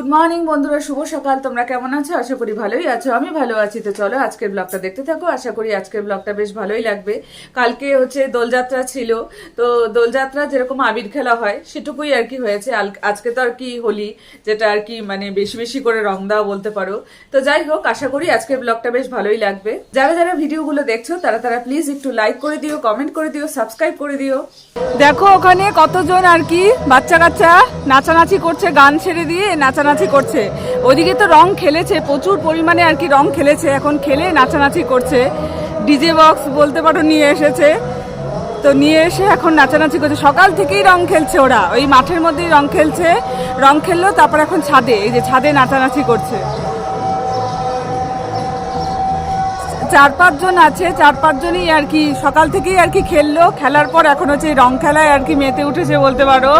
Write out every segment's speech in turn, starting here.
Good morning বন্ধুরা, শুভ সকাল। তোমরা কেমন আছো? আশা করি ভালোই আছো। আমি ভালো আছি। তো চলো আজকের ব্লগটা দেখতে থাকো। আশা করি আজকের ব্লগটা বেশ ভালোই লাগবে। কালকে হচ্ছে দোলযাত্রা ছিল, তো দোলযাত্রা যেরকম আবির খেলা হয় সেটুকুই আর কি হয়েছে। আজকে তো আর কি হোলি, যেটা আর কি মানে বেশি বেশি করে রং দেওয়া বলতে পারো। তো যাই হোক, আশা করি আজকের ব্লগটা বেশ ভালোই লাগবে। যারা যারা ভিডিওগুলো দেখছো তারা তারা প্লিজ একটু লাইক করে দিও, কমেন্ট করে দিও, সাবস্ক্রাইব করে দিও। দেখো ওখানে কতজন আর কি বাচ্চা কাচ্চা নাচানাচি করছে, গান ছেড়ে দিয়ে নাচানাচি করছে। ওদিকে তো রং খেলেছে, প্রচুর পরিমাণে আর কি রং খেলেছে, এখন খেলে নাচানাচি করছে। ডিজে বক্স বলতে পারো নিয়ে এসেছে, তো নিয়ে এসে এখন নাচানাচি করছে। সকাল থেকেই রং খেলছে ওরা, ওই মাঠের মধ্যেই রং খেলছে। রং খেললো, তারপর এখন ছাদে, এই যে ছাদে নাচানাচি করছে। 4-5 জন আছে, 4-5 জনই আর কি সকাল থেকেই আর কি খেললো। খেলার পর এখন হচ্ছে রং খেলায় আর কি মেতে উঠেছে বলতে পারো।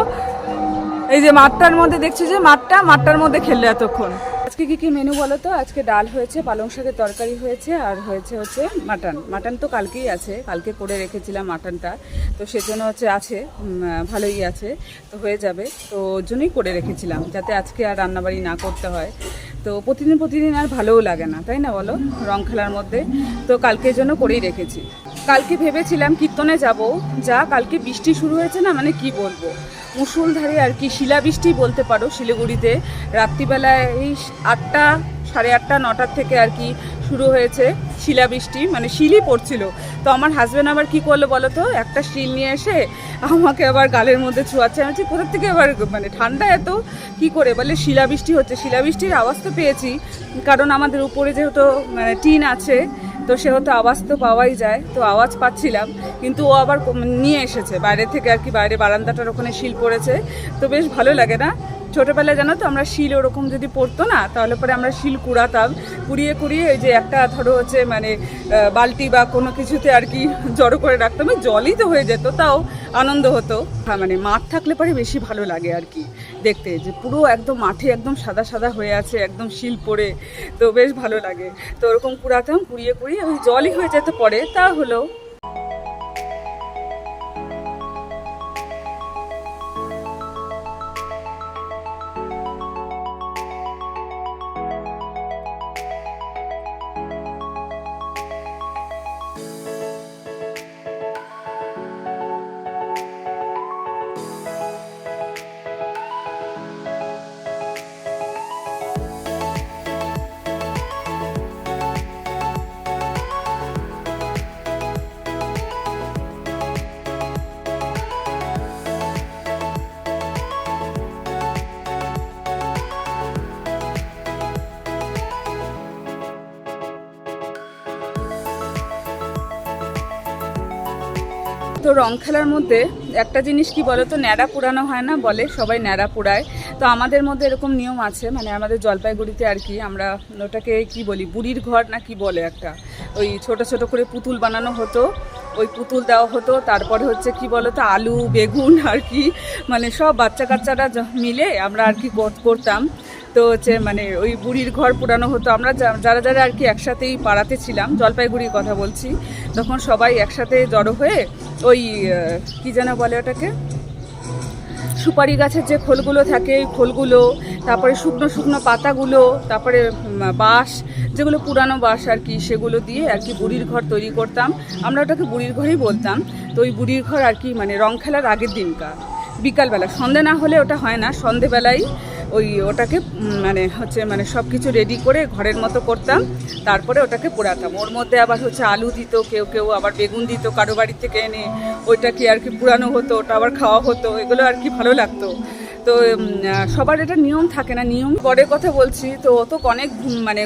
এই যে মাঠটার মধ্যে দেখছি, যে মাঠটার মধ্যে খেললো এতক্ষণ। আজকে কি কি মেনু বলো তো? আজকে ডাল হয়েছে, পালং শাকের তরকারি হয়েছে, আর হচ্ছে মাটন তো কালকেই আছে, কালকে করে রেখেছিলাম মাটনটা, তো সেজন্য আছে ভালোই আছে, তো হয়ে যাবে। তো ওর জন্যই করে রেখেছিলাম, যাতে আজকে আর রান্নাবাড়ি না করতে হয়। তো প্রতিদিন আর ভালোও লাগে না, তাই না বলো, রং খেলার মধ্যে। তো কালকের জন্য করেই রেখেছি। কালকে ভেবেছিলাম কীর্তনে যাব, কালকে বৃষ্টি শুরু হয়েছে না, মানে কি বলবো, মুষলধারে আর কি শিলাবৃষ্টি বলতে পারো। শিলিগুড়িতে রাত্রিবেলায় এই 8টা, 8:30, 9টার থেকে আর কি শুরু হয়েছে শিলাবৃষ্টি, মানে শিলই পড়ছিল। তো আমার হাজব্যান্ড আবার কি করলো বলো তো, একটা শিল নিয়ে এসে আমাকে আবার গালের মধ্যে ছোঁয়াচ্ছে। আমি বলছি কোথা থেকে আবার, মানে ঠান্ডা এত কি করে, বলে শিলাবৃষ্টি হচ্ছে। শিলাবৃষ্টির আওয়াজ তো পেয়েছি, কারণ আমাদের উপরে যেহেতু মানে টিন আছে, তো সেহেতু আওয়াজ তো পাওয়াই যায়। তো আওয়াজ পাচ্ছিলাম, কিন্তু ও আবার নিয়ে এসেছে বাইরে থেকে আর কি, বাইরে বারান্দাটার ওখানে শিল পড়েছে। তো বেশ ভালো লাগে না? ছোটোবেলায় জানো তো, আমরা শিল ওরকম যদি পড়তো না, তাহলে পরে আমরা শিল কুড়াতাম, কুড়িয়ে ওই যে একটা ধরো হচ্ছে মানে বালতি বা কোনো কিছুতে আর কি জড়ো করে রাখতাম, জলই তো হয়ে যেত, তাও আনন্দ হতো। হ্যাঁ, মানে মাঠ থাকলে পরে বেশি ভালো লাগে আর কি দেখতে, যে পুরো একদম মাঠে একদম সাদা সাদা হয়ে আছে, একদম শিল পড়ে, তো বেশ ভালো লাগে। তো ওরকম কুড়াতাম, কুড়িয়ে ওই জলই হয়ে যেত পরে, তা হলো। তো রং খেলার মধ্যে একটা জিনিস কি বলো তো, ন্যাড়া পুরানো হয় না বলে, সবাই ন্যাড়া পুরায়। তো আমাদের মধ্যে এরকম নিয়ম আছে, মানে আমাদের জলপাইগুড়িতে আর কি, আমরা ওটাকে কি বলি, বুড়ির ঘর না কি বলে একটা, ওই ছোট ছোট করে পুতুল বানানো হতো, ওই পুতুল দেওয়া হতো। তারপরে হচ্ছে কি বলো তো, আলু বেগুন আর কি, মানে সব বাচ্চা কাচ্চারা মিলে আমরা আর কি করতাম। তো হচ্ছে মানে ওই বুড়ির ঘর পুরানো হতো। আমরা যারা যারা আর কি একসাথেই পাড়াতে ছিলাম, জলপাইগুড়ির কথা বলছি, তখন সবাই একসাথে জড়ো হয়ে ওই কি যেন বলে ওটাকে, সুপারি গাছের যে খোলগুলো থাকে, ওই খোলগুলো, তারপরে শুকনো শুকনো পাতাগুলো, তারপরে বাঁশ, যেগুলো পুরানো বাঁশ আর কি, সেগুলো দিয়ে আর কি বুড়ির ঘর তৈরি করতাম। আমরা ওটাকে বুড়ির ঘরই বলতাম। তো ওই বুড়ির ঘর আর কি মানে রং খেলার আগের দিনকার বিকালবেলা, সন্ধে না হলে ওটা হয় না, সন্ধেবেলায় ওটাকে মানে সব কিছু রেডি করে ঘরের মতো করতাম, তারপরে ওটাকে পোড়াতাম। ওর মধ্যে আবার আলু দিত, কেউ আবার বেগুন দিত কারো বাড়ি থেকে এনে, ওইটাকে আর কি পুরানো হতো, ওটা আবার খাওয়া হতো, এগুলো আর কি ভালো লাগতো। তো সবার এটা নিয়ম থাকে না, নিয়ম পরের কথা বলছি। তো ও তো অনেক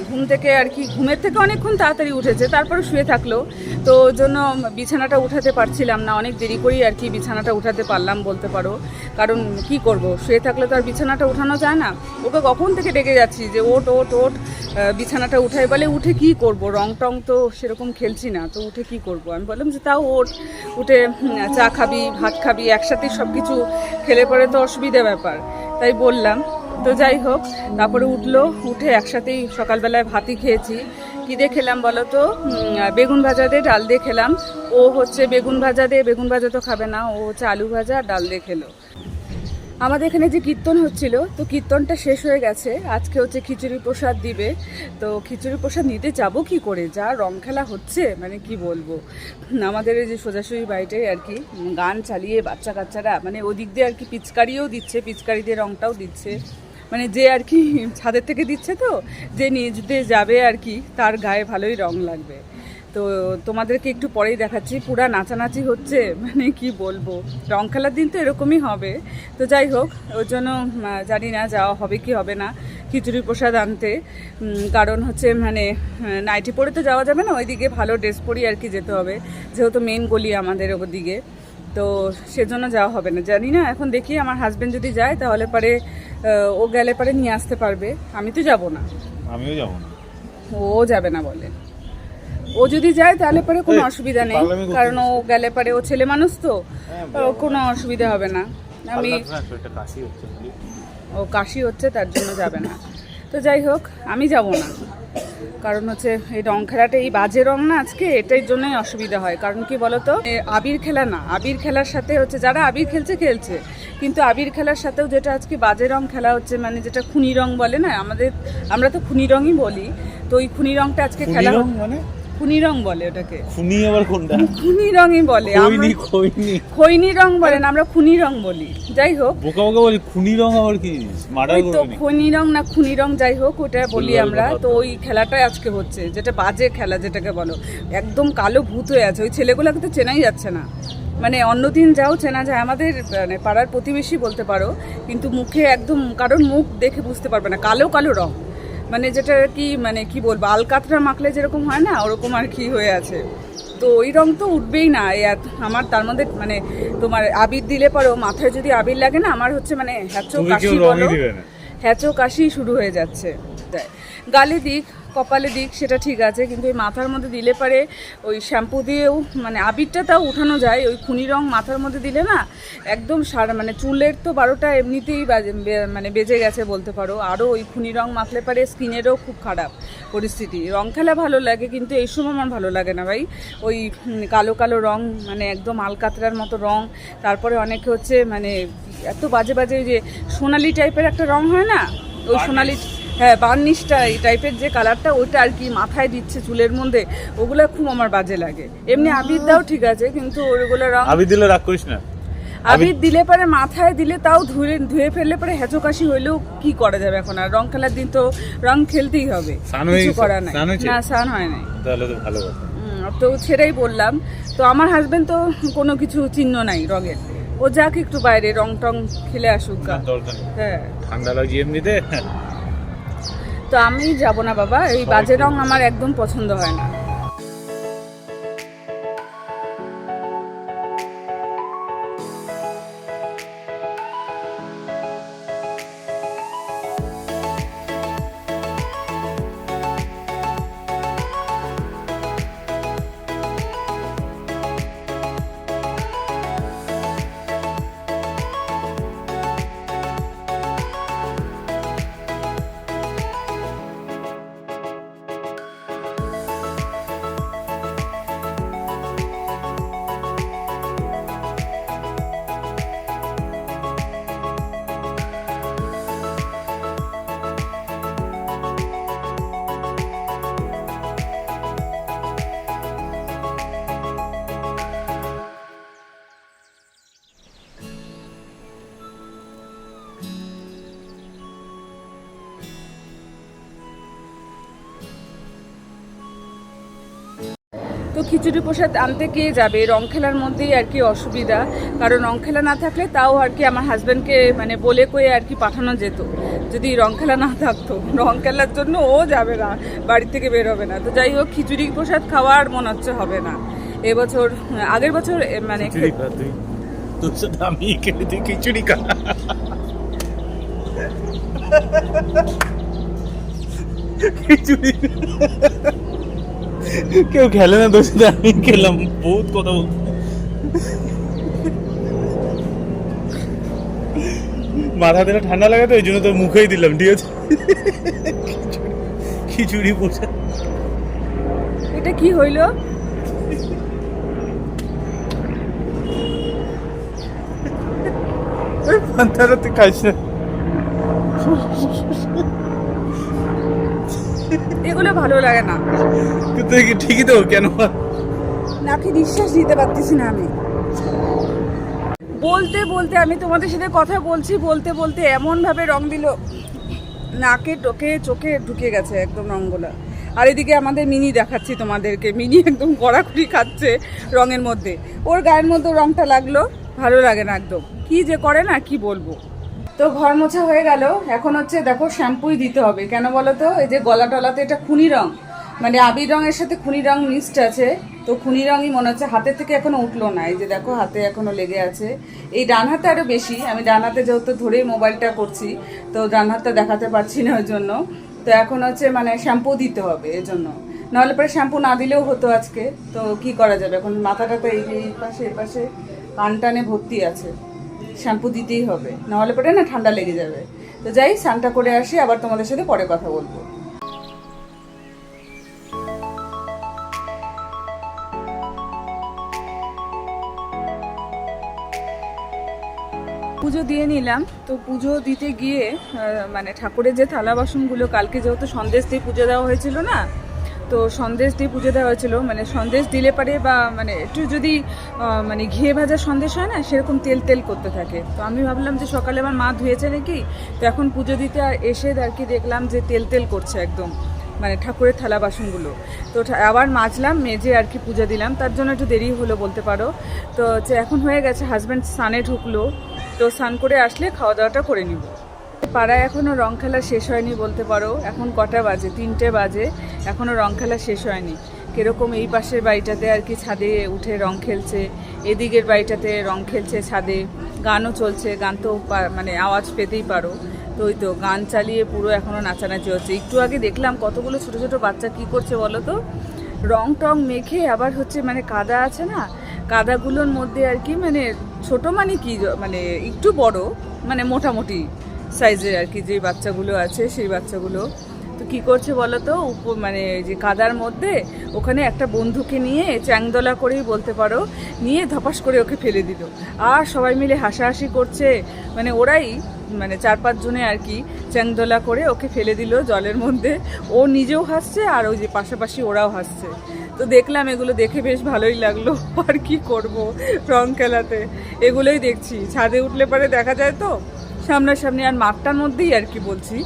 ঘুম থেকে আর কি, ঘুমের থেকে অনেকক্ষণ তাড়াতাড়ি উঠেছে, তারপরে শুয়ে থাকলো। তো ওর জন্য বিছানাটা উঠাতে পারছিলাম না, অনেক দেরি করেই আর কি বিছানাটা উঠাতে পারলাম বলতে পারো। কারণ কি করব, শুয়ে থাকলে তো আর বিছানাটা উঠানো যায় না। ওকে কখন থেকে ডেকে যাচ্ছি যে ওট বিছানাটা উঠাই, বলে উঠে কি করব, রং টং তো সেরকম খেলছি না, তো উঠে কি করব। আমি বললাম যে তাও উঠে চা খাবি, ভাত খাবি, একসাথে সব কিছু খেলে পরে তো অসুবিধা ব্যাপার, তাই বললাম। তো যাই হোক, তারপরে উঠে একসাথেই সকালবেলায় ভাতই খেয়েছি। কী দিয়ে খেলাম বলো তো, বেগুন ভাজা দিয়ে ডাল দিয়ে খেলাম। ও বেগুন ভাজা তো খাবে না, ও আলু ভাজা আর ডাল দিয়ে খেলো। আমাদের এখানে যে কীর্তন হচ্ছিল, তো কীর্তনটা শেষ হয়ে গেছে। আজকে হচ্ছে খিচুড়ি প্রসাদ দিবে। তো খিচুড়ি প্রসাদ নিতে যাব কি করে, যা রং খেলা হচ্ছে মানে কি বলবো। আমাদের এই যে সোজাসুজি বাড়িটাই আর কি গান চালিয়ে বাচ্চা কাচ্চারা মানে ওদিক দিয়ে আর কি পিচকারিও দিচ্ছে, পিচকারি দিয়ে রংটাও দিচ্ছে। মানে যে আর কি ছাদের থেকে দিচ্ছে, তো যে নিজ দিয়ে যাবে আর কি তার গায়ে ভালোই রং লাগবে। তো তোমাদেরকে একটু পরেই দেখাচ্ছি, পুরা নাচানাচি হচ্ছে, মানে কি বলবো। রং খেলার দিন তো এরকমই হবে। তো যাই হোক, ওর জন্য জানি না যাওয়া হবে কি হবে না খিচুড়ি প্রসাদ আনতে। কারণ হচ্ছে মানে নাইটি পরে তো যাওয়া যাবে না, ওইদিকে ভালো ড্রেস পরেই আর কি যেতে হবে, যেহেতু মেন গলি আমাদের ওদিকে। তো সেজন্য যাওয়া হবে না, জানি না। এখন দেখি আমার হাজবেন্ড যদি যায় তাহলে পরে ও গেলে পরে নিয়ে আসতে পারবে। আমি তো যাব না। আমিও যাব না। ও যাবে না বলে। ও যদি যায় তাহলে পরে কোনো অসুবিধা নেই, কারণ ও গেলে পরে ও ছেলে মানুষ, তো কোনো অসুবিধা হবে না। আমি ও কাশি হচ্ছে তার জন্য যাবে না। তো যাই হোক, আমি যাব না। কারণ হচ্ছে এই রং খেলাটা, এই বাজে রং না আজকে, এটার জন্যই অসুবিধা হয়। কারণ কি বলতো, আবির খেলা না, আবির খেলার সাথে হচ্ছে যারা আবির খেলছে খেলছে, কিন্তু আবির খেলার সাথেও যেটা আজকে বাজে রং খেলা হচ্ছে, মানে যেটা খুনি রং বলে না, আমরা তো খুনি রঙই বলি। তো ওই খুনি রংটা আজকে খেলা মানে খুনি রং বলে ওটাকে। খুনি আবার কোনটা? খুনি রঙই বলে। খৈনি রং বলেন, আমরা খুনি রং বলি। যাই হোক, বোকা বোকা বলি, খুনি রং আবার কি? তো খৈনি রং না খুনি রং, যাই হোক ওটা বলি আমরা। তো ওই খেলাটাই আজকে হচ্ছে, যেটা বাজে খেলা যেটাকে বলো, একদম কালো ভূত হয়ে আছে। ওই ছেলেগুলোকে তো চেনাই যাচ্ছে না। মানে অন্যদিন যাও চেনা যায়, আমাদের মানে পাড়ার প্রতিবেশী বলতে পারো, কিন্তু মুখে একদম কারোর মুখ দেখে বুঝতে পারবে না, কালো কালো রং। মানে যেটা কি মানে কি বলবো, আলকাতরা মাখলে যেরকম হয় না, ওরকম আর কি হয়ে আছে। তো ওই রং তো উঠবেই না। আমার তার মধ্যে মানে তোমার আবির দিলে পরেও মাথায় যদি আবির লাগে না, আমার হচ্ছে মানে হ্যাচো কাশি শুরু হয়ে যাচ্ছে। গালে দিক কপালে দিক সেটা ঠিক আছে, কিন্তু ওই মাথার মধ্যে দিলে পারে ওই শ্যাম্পু দিয়েও মানে আবিরটা তাও উঠানো যায়, ওই খুনি রং মাথার মধ্যে দিলে না একদম সারা মানে চুলের তো 12টা এমনিতেই মানে বেজে গেছে বলতে পারো। আরও ওই খুনি রং মাখলে পারে স্কিনেরও খুব খারাপ পরিস্থিতি। রং খেলা ভালো লাগে, কিন্তু এই সময় আমার ভালো লাগে না ভাই। ওই কালো কালো রং মানে একদম আলকাতরার মতো রং। তারপরে অনেকে হচ্ছে মানে এত বাজে বাজে যে সোনালি টাইপের একটা রং হয় না, ওই সোনালি, হ্যাঁ বার্নিশটা এই টাইপের যে কালারটা, ওইটা আর কি মাথায় দিচ্ছে চুলের মধ্যে, ওগুলো খুব আমার বাজে লাগে। এমনি আবির দাও ঠিক আছে, কিন্তু ওইগুলো রং আবির দিলে রাগ করিস না। আবির দিলে পরে মাথায় দিলে তাও ধুয়ে ফেললে পরে হেঁচোকাশি হইলেও কি করা যাবে। এখন আর রং খেলার দিন তো রং খেলতেই হবে, কিছু করা নাই। না স্নান হয় নাই, তাহলে তো ভালো কথা। তো সেটাই বললাম। তো আমার হাজবেন্ড তো কোনো কিছু চিহ্ন নাই রঙের, ও যাক একটু বাইরে রং টং খেলে আসুক। হ্যাঁ ঠান্ডা লাগছে এমনিতে। তো আমি যাব না বাবা, এই বাজে রং আমার একদম পছন্দ হয় না। তো খিচুড়ি প্রসাদ আনতে কে যাবে, রং খেলার মধ্যেই আর কি অসুবিধা। কারণ রং খেলা না থাকলে তাও আর কি আমার হাজব্যান্ডকে মানে বলে কয়ে আর কি পাঠানো যেত, যদি রং খেলা না থাকতো। রং খেলার জন্য ও যাবে না, বাড়ি থেকে বের হবে না। তো যাই হোক, খিচুড়ি প্রসাদ খাওয়ার মনে হচ্ছে হবে না এবছর। আগের বছর মানে আমি খিচুড়ি খা খিচুড়ি কেউ খেলে না, তোর সাথে আমি খেলাম, বহুত কথা বলতে। মাথা দিলে ঠান্ডা লাগে তো, এই জন্য তো মুখেই দিলাম, ঠিক আছে। খিচুড়ি পোষা এটা কি হইলো? পান্তাটা তুই খাইস না। এগুলো ভালো লাগে না, কিন্তু ঠিকই তো, কেন নাকি নিঃশ্বাস দিতে পারতেছি না আমি। বলতে বলতে আমি তোমাদের সাথে কথা বলছি, বলতে বলতে এমনভাবে রং দিল, নাকে টোকে চোখে ঢুকে গেছে একদম রঙগুলো। আর এদিকে আমাদের মিনি দেখাচ্ছি তোমাদেরকে, মিনি একদম কড়াকড়ি খাচ্ছে রঙের মধ্যে। ওর গায়ের মধ্যে রঙটা লাগলো, ভালো লাগে না একদম, কি যে করে না কি বলবো। তো ঘর মোছা হয়ে গেল, এখন হচ্ছে দেখো শ্যাম্পুই দিতে হবে। কেন বলো তো, এই যে গলা টলাতে এটা খুনি রং, মানে আবির রঙের সাথে খুনি রং মিক্সড আছে, তো খুনি রঙই মনে হচ্ছে। হাতের থেকে এখনো উঠলো না, এই যে দেখো হাতে এখনো লেগে আছে। এই ডান হাতে আরো বেশি, আমি ডান হাতে যেহেতু ধরেই মোবাইলটা করছি, তো ডান হাতটা দেখাতে পারছি না ওই জন্য। তো এখন হচ্ছে মানে শ্যাম্পু দিতে হবে এর জন্য, নাহলে পরে শ্যাম্পু না দিলেও হতো আজকে। তো কি করা যাবে, এখন মাথাটা তো এই পাশে এই পাশে কান টানে ভর্তি আছে, শ্যাম্পু দিতেই হবে, নাহলে পরে না ঠান্ডা লেগে যাবে। তো যাই স্নানটা করে আসি, আবার তোমাদের সাথে পরে কথা বলবো। পুজো দিয়ে নিলাম। তো পুজো দিতে গিয়ে মানে ঠাকুরের যে থালা বাসনগুলো, কালকে যেহেতু সন্দেশ দিয়ে পুজো দেওয়া হয়েছিল না, তো সন্দেশ দিয়ে পুজো দেওয়া হয়েছিল, মানে সন্দেশ দিলে পারে বা মানে একটু যদি মানে ঘিয়ে ভাজা সন্দেশ হয় না, সেরকম তেল তেল করতে থাকে। তো আমি ভাবলাম যে সকালে আমার মা ধুয়েছে নাকি, তো এখন পুজো দিতে এসে আর কি দেখলাম যে তেল তেল করছে একদম, মানে ঠাকুরের থালা বাসনগুলো। তো আবার মাজলাম, মেজে আর কি পুজো দিলাম, তার জন্য একটু দেরি হলো বলতে পারো। তো হচ্ছে এখন হয়ে গেছে, হাজব্যান্ড স্নানে ঢুকলো, তো স্নান করে আসলে খাওয়া দাওয়াটা করে নিব। পাড়ায় এখনও রং খেলা শেষ হয়নি বলতে পারো। এখন কটা বাজে, 3টে বাজে, এখনও রং খেলা শেষ হয়নি। কীরকম এই পাশের বাড়িটাতে আর কি ছাদে উঠে রং খেলছে, এদিকের বাড়িটাতে রং খেলছে ছাদে, গানও চলছে, গান তো মানে আওয়াজ পেতেই পারো। তো ওই তো গান চালিয়ে পুরো এখনও নাচানাচি হচ্ছে। একটু আগে দেখলাম কতগুলো ছোটো ছোটো বাচ্চা কি করছে বলো তো, রং টং মেখে আবার হচ্ছে মানে কাদা আছে না, কাদাগুলোর মধ্যে আর কি মানে ছোটো মানে কি মানে একটু বড় মানে মোটামুটি সাইজের আর কি যে বাচ্চাগুলো আছে, সেই বাচ্চাগুলো তো কী করছে বলো তো, মানে যে কাদার মধ্যে ওখানে একটা বন্ধুকে নিয়ে চ্যাংদোলা করেই বলতে পারো, নিয়ে ধপাস করে ওকে ফেলে দিল। আর সবাই মিলে হাসাহাসি করছে, মানে ওরাই মানে 4-5 জনে আর কি চ্যাংদোলা করে ওকে ফেলে দিল জলের মধ্যে। ও নিজেও হাসছে আর ওই যে পাশাপাশি ওরাও হাসছে। তো দেখলাম, এগুলো দেখে বেশ ভালোই লাগলো। আর কি করব, রং খেলাতে এগুলোই দেখছি। ছাদে উঠলে পরে দেখা যায় তো সামনাসামনি, আর মাঠটার মধ্যেই আর কি বলছি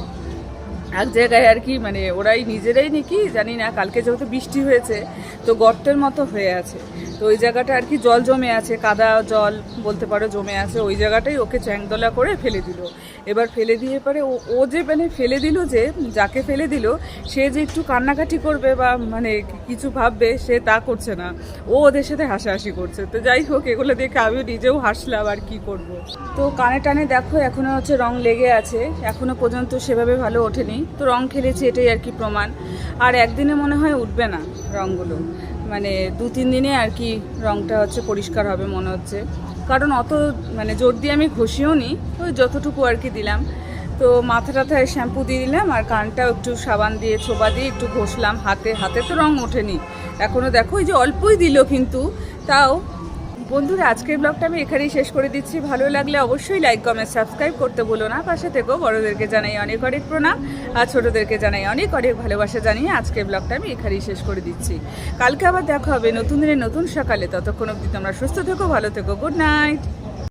এক জায়গায় আর কি মানে ওরাই নিজেরাই নাকি জানি না, কালকে যেহেতু বৃষ্টি হয়েছে তো গর্তের মতো হয়ে আছে, তো ওই জায়গাটা আর কি জল জমে আছে, কাদা জল বলতে পারো জমে আছে, ওই জায়গাটাই ওকে চ্যাংদোলা করে ফেলে দিল। এবার ফেলে দিয়ে পরে ও যে মানে ফেলে দিল, যে যাকে ফেলে দিল সে যে একটু কান্নাকাটি করবে বা মানে কিছু ভাববে, সে তা করছে না, ও ওদের সাথে হাসাহাসি করছে। তো যাই হোক, এগুলো দেখে আমিও নিজেও হাসলাম, আর কি করব। তো কানে টানে দেখো এখনও হচ্ছে রং লেগে আছে, এখনও পর্যন্ত সেভাবে ভালো ওঠেনি। তো রং খেলেছি এটাই আর কি প্রমাণ। আর একদিনে মনে হয় উঠবে না রঙগুলো, মানে 2-3 দিনে আর কি রঙটা হচ্ছে পরিষ্কার হবে মনে হচ্ছে। কারণ অত মানে জোর দিয়ে আমি ঘষিও নি, ওই যতটুকু আর কি দিলাম। তো মাথা টাথায় শ্যাম্পু দিয়ে দিলাম, আর কানটাও একটু সাবান দিয়ে ছোবা দিয়ে একটু ঘষলাম। হাতে তো রং ওঠেনি এখনও, দেখো এই যে অল্পই দিল কিন্তু তাও। বন্ধুরা, আজকের ব্লগটা আমি এখানেই শেষ করে দিচ্ছি। ভালো লাগলে অবশ্যই লাইক কমেন্ট সাবস্ক্রাইব করতে বলো না। পাশে থেকেও বড়োদেরকে জানাই অনেক অনেক প্রণাম, আর ছোটোদেরকে জানাই অনেক অনেক ভালোবাসা জানিয়ে আজকের ব্লগটা আমি এখানেই শেষ করে দিচ্ছি। কালকে আবার দেখা হবে নতুন দিনে নতুন সকালে। ততক্ষণ অবধি তোমরা সুস্থ থেকো, ভালো থেকো, গুড নাইট।